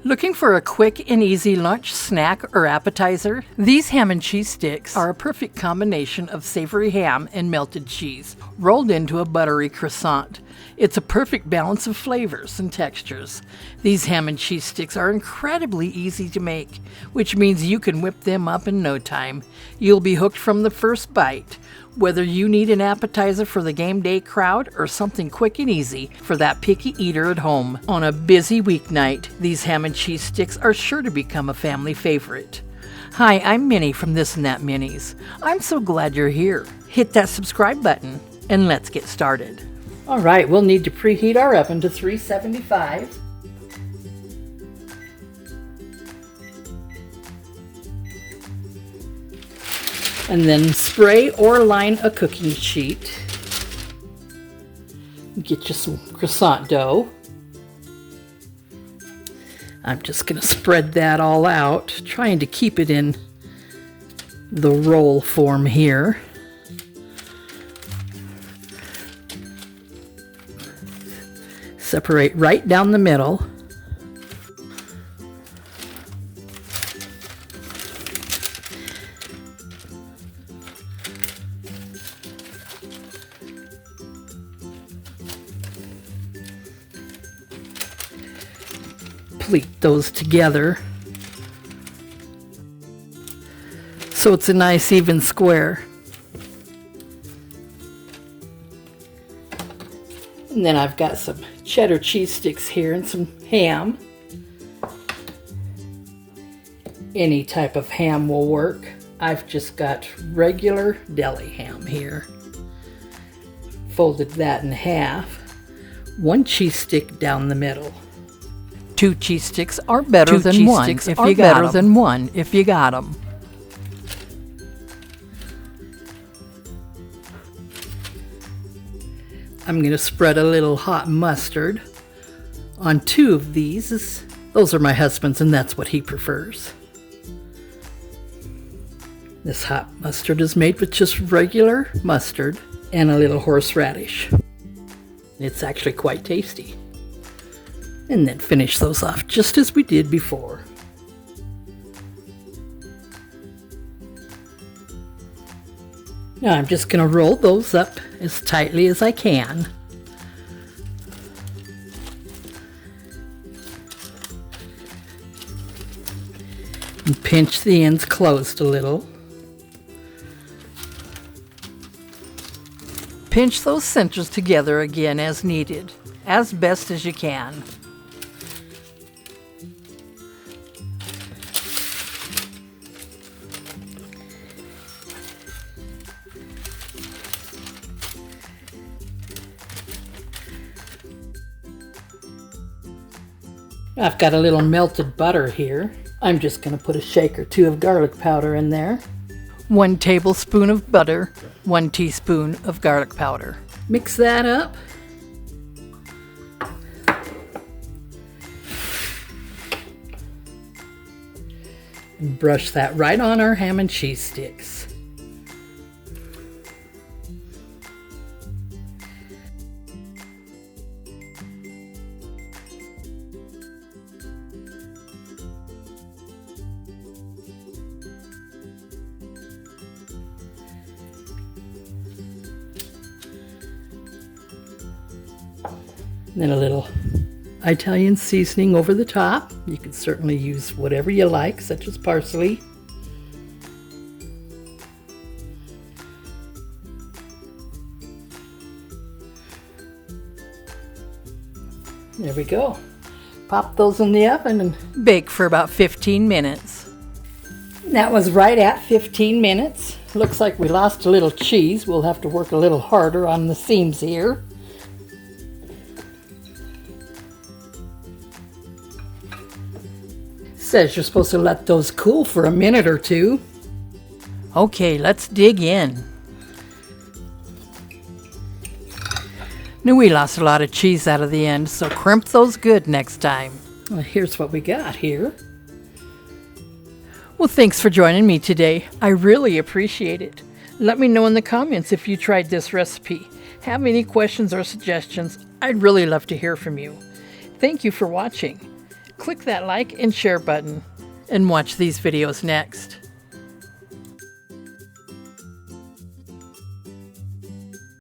Looking for a quick and easy lunch, snack, or appetizer? These ham and cheese sticks are a perfect combination of savory ham and melted cheese, rolled into a buttery croissant. It's a perfect balance of flavors and textures. These ham and cheese sticks are incredibly easy to make, which means you can whip them up in no time. You'll be hooked from the first bite. Whether you need an appetizer for the game day crowd or something quick and easy for that picky eater at home on a busy weeknight, these ham and cheese sticks are sure to become a family favorite. Hi, I'm Minnie from This and That Minis. I'm so glad you're here. Hit that subscribe button and let's get started. All right, we'll need to preheat our oven to 375. And then spray or line a cooking sheet. Get you some croissant dough. I'm just going to spread that all out, trying to keep it in the roll form here. Separate right down the middle. Pleat those together so it's a nice even square. And then I've got some cheddar cheese sticks here and some ham. Any type of ham will work. I've just got regular deli ham here. Folded that in half. One cheese stick down the middle. Two cheese sticks are better than one if you got them. I'm going to spread a little hot mustard on two of these. Those are my husband's and that's what he prefers. This hot mustard is made with just regular mustard and a little horseradish. It's actually quite tasty. And then finish those off just as we did before. Now I'm just going to roll those up as tightly as I can. And pinch the ends closed a little. Pinch those centers together again as needed, as best as you can. I've got a little melted butter here. I'm just going to put a shake or two of garlic powder in there. 1 tablespoon of butter, 1 teaspoon of garlic powder. Mix that up. And brush that right on our ham and cheese sticks. And then a little Italian seasoning over the top. You can certainly use whatever you like, such as parsley. There we go. Pop those in the oven and bake for about 15 minutes. That was right at 15 minutes. Looks like we lost a little cheese. We'll have to work a little harder on the seams here. Says you're supposed to let those cool for a minute or two. Okay, let's dig in. Knew we lost a lot of cheese out of the end, so crimp those good next time. Well, here's what we got here. Well, thanks for joining me today. I really appreciate it. Let me know in the comments if you tried this recipe. Have any questions or suggestions? I'd really love to hear from you. Thank you for watching. click that like and share button and watch these videos next.